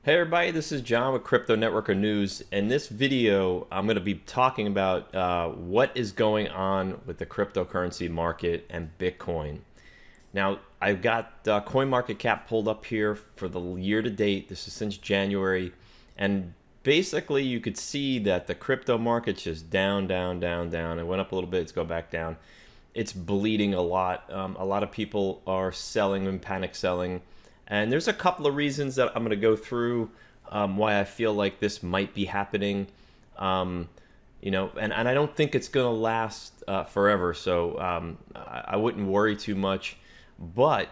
Hey everybody, this is John with Crypto Networker News. In this video, I'm going to be talking about what is going on with the cryptocurrency market and Bitcoin. Now, I've got CoinMarketCap pulled up here for the year to date. This is since January. And basically, you could see that the crypto market's just down, down, down, down. It went up a little bit, it's go back down. It's bleeding a lot. A lot of people are selling and panic selling. And there's a couple of reasons that I'm going to go through why I feel like this might be happening. And I don't think it's going to last forever, so I wouldn't worry too much. But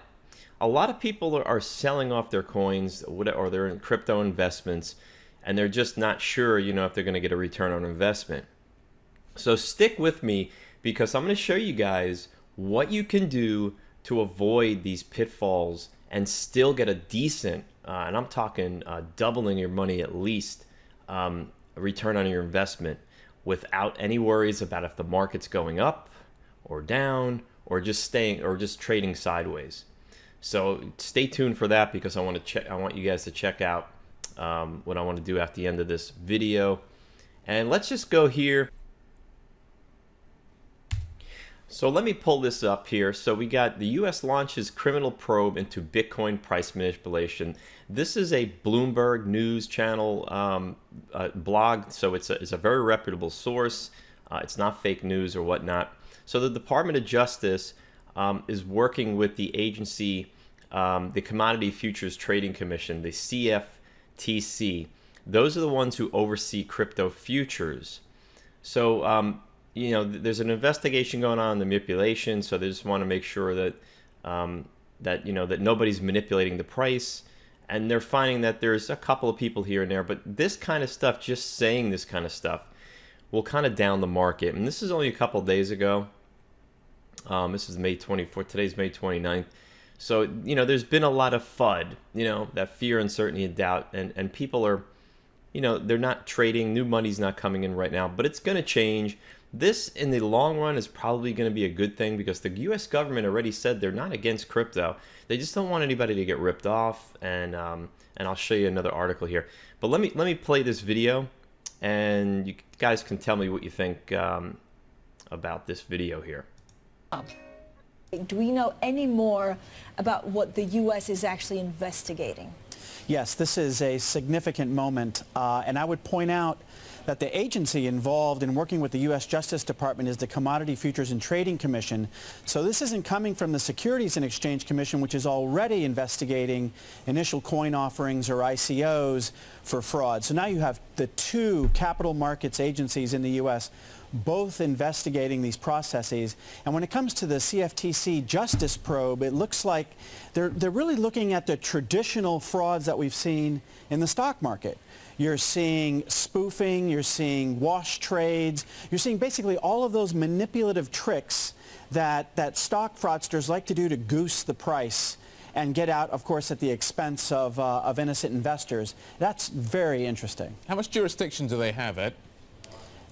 a lot of people are selling off their coins or they're in crypto investments, and they're just not sure, if they're going to get a return on investment. So stick with me because I'm going to show you guys what you can do to avoid these pitfalls and still get a decent, and I'm talking doubling your money at least, return on your investment without any worries about if the market's going up or down or just trading sideways. So stay tuned for that because I want you guys to check out what I want to do at the end of this video. And let's just go here. So let me pull this up here. So we got the U.S. launches criminal probe into Bitcoin price manipulation. This is a Bloomberg news channel blog, so it's a very reputable source. It's not fake news or whatnot. So the Department of Justice is working with the agency, the Commodity Futures Trading Commission, the CFTC. Those are the ones who oversee crypto futures. So there's an investigation going on, the manipulation, so they just want to make sure that that nobody's manipulating the price, and they're finding that there's a couple of people here and there, but this kind of stuff, just saying this kind of stuff, will kind of down the market. And this is only a couple of days ago. This is May 24th. Today's May 29th. So there's been a lot of FUD, that fear, uncertainty, and doubt, and people are, they're not trading. New money's not coming in right now, but it's going to change. This, in the long run, is probably going to be a good thing because the U.S. government already said they're not against crypto. They just don't want anybody to get ripped off. And I'll show you another article here. But let me play this video, and you guys can tell me what you think about this video here. Do we know any more about what the U.S. is actually investigating? Yes, this is a significant moment, and I would point out that the agency involved in working with the U.S. Justice Department is the Commodity Futures and Trading Commission. So this isn't coming from the Securities and Exchange Commission, which is already investigating initial coin offerings or ICOs for fraud. So now you have the two capital markets agencies in the U.S. both investigating these processes. And when it comes to the CFTC justice probe, it looks like they're really looking at the traditional frauds that we've seen in the stock market. You're seeing spoofing, you're seeing wash trades, you're seeing basically all of those manipulative tricks that stock fraudsters like to do to goose the price and get out, of course, at the expense of innocent investors. That's very interesting. How much jurisdiction do they have, Ed?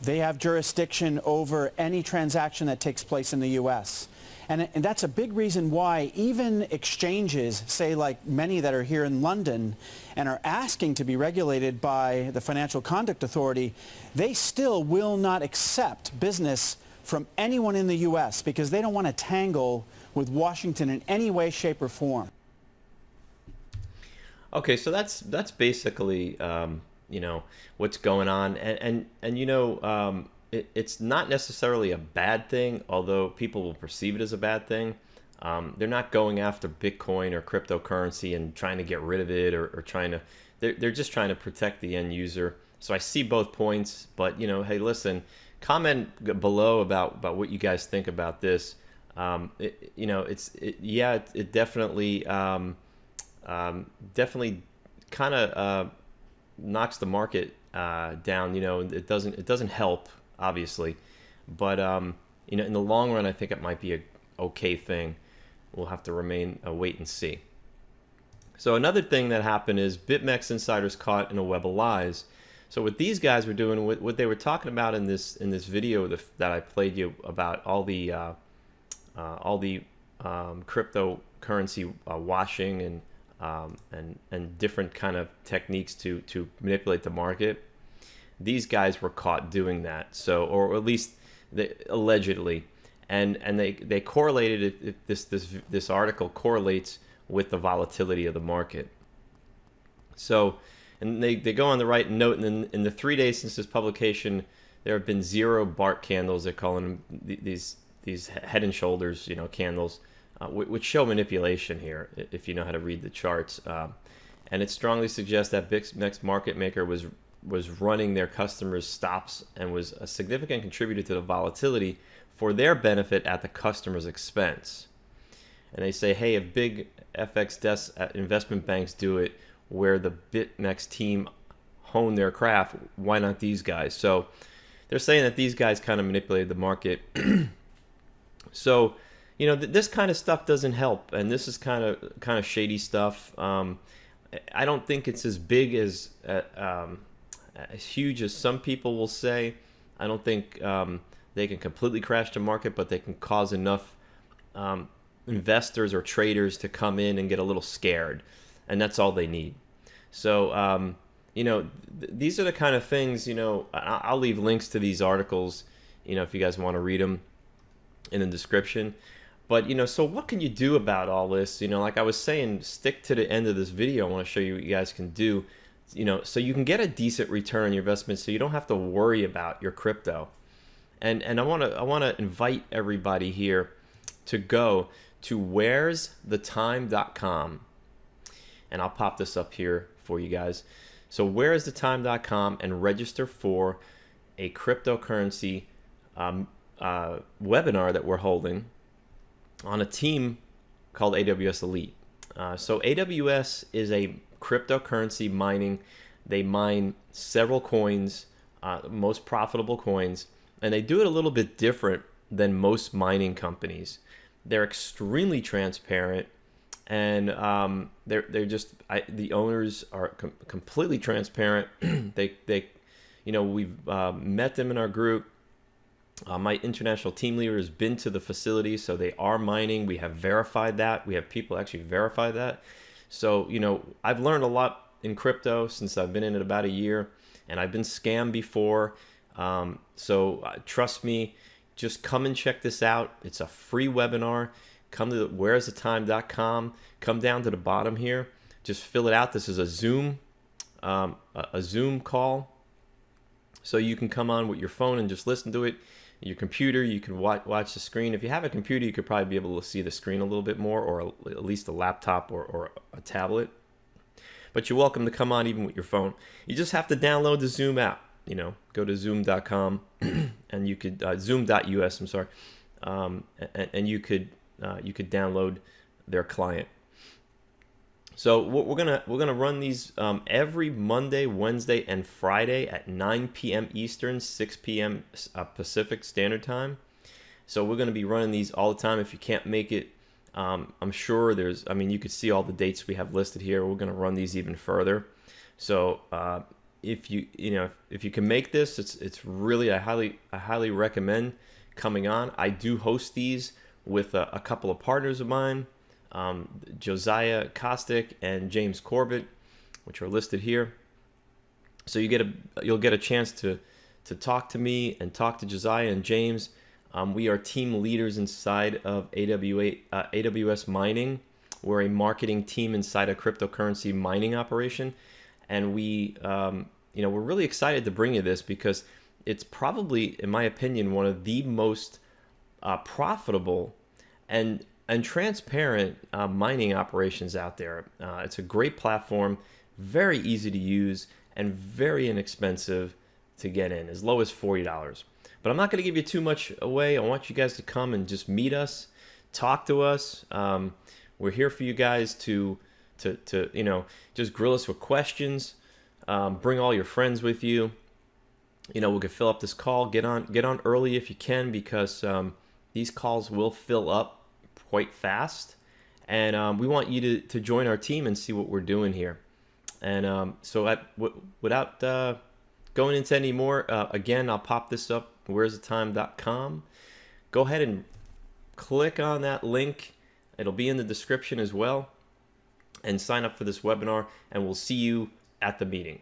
They have jurisdiction over any transaction that takes place in the U.S. And that's a big reason why even exchanges, say like many that are here in London and are asking to be regulated by the Financial Conduct Authority, they still will not accept business from anyone in the U.S. because they don't want to tangle with Washington in any way, shape, or form. Okay, so that's basically what's going on, and it's not necessarily a bad thing, although people will perceive it as a bad thing. They're not going after Bitcoin or cryptocurrency and trying to get rid of it or trying to, they're just trying to protect the end user. So I see both points, but hey, listen, comment below about what you guys think about this. It definitely kind of knocks the market down. It doesn't help, obviously, but in the long run, I think it might be a okay thing. We'll have to wait and see. So another thing that happened is BitMEX insiders caught in a web of lies. So what these guys were doing, what they were talking about in this video that I played you about all the cryptocurrency washing and and different kind of techniques to manipulate the market. These guys were caught doing that, so, or at least allegedly, and they correlated it. This article correlates with the volatility of the market. So, and they go on the right note, and in the 3 days since this publication, there have been 0 bark candles. They're calling them these head and shoulders, candles, which show manipulation here if you know how to read the charts. And it strongly suggests that BitMEX market maker was running their customers' stops and was a significant contributor to the volatility for their benefit at the customer's expense. And they say, hey, if big FX desks at investment banks do it, where the BitMEX team hone their craft, why not these guys? So they're saying that these guys kind of manipulated the market. So, this kind of stuff doesn't help, and this is kind of shady stuff. I don't think it's as big as huge as some people will say. I don't think they can completely crash the market, but they can cause enough investors or traders to come in and get a little scared, and that's all they need. So, these are the kind of things, I'll leave links to these articles, if you guys want to read them in the description. But, so what can you do about all this? Like I was saying, stick to the end of this video. I want to show you what you guys can do, so you can get a decent return on your investment, so you don't have to worry about your crypto. And I want to invite everybody here to go to where'sthetime.com. And I'll pop this up here for you guys. So where'sthetime.com and register for a cryptocurrency webinar that we're holding on a team called AWS Elite. So AWS is a cryptocurrency mining. They mine several coins, most profitable coins, and they do it a little bit different than most mining companies. They're extremely transparent, and they're just the owners are completely transparent. We've met them in our group. My international team leader has been to the facility, so they are mining. We have verified that. We have people actually verify that. So, I've learned a lot in crypto since I've been in it about a year, and I've been scammed before. Trust me, just come and check this out. It's a free webinar. Come to where'sthetime.com. Come down to the bottom here. Just fill it out. This is a Zoom call. So you can come on with your phone and just listen to it. Your computer, you can watch the screen. If you have a computer, you could probably be able to see the screen a little bit more, or at least a laptop or a tablet. But you're welcome to come on even with your phone. You just have to download the Zoom app. Go to zoom.com and you could zoom.us. I'm sorry, and you could download their client. So we're gonna run these every Monday, Wednesday, and Friday at 9 p.m. Eastern, 6 p.m. Pacific Standard Time. So we're gonna be running these all the time. If you can't make it, I'm sure you could see all the dates we have listed here. We're gonna run these even further. So if you can make this, it's really I highly recommend coming on. I do host these with a couple of partners of mine. Josiah Kostick and James Corbett, which are listed here. So you'll get a chance to talk to me and talk to Josiah and James. We are team leaders inside of AWS Mining. We're a marketing team inside a cryptocurrency mining operation, and we're really excited to bring you this because it's probably, in my opinion, one of the most profitable and transparent mining operations out there. It's a great platform, very easy to use, and very inexpensive to get in, as low as $40. But I'm not going to give you too much away. I want you guys to come and just meet us, talk to us. We're here for you guys to just grill us with questions. Bring all your friends with you. We can fill up this call. Get on early if you can, because these calls will fill up quite fast, and we want you to join our team and see what we're doing here. And without going into any more, again, I'll pop this up, where'sthetime.com. Go ahead and click on that link. It'll be in the description as well. and sign up for this webinar, and we'll see you at the meeting.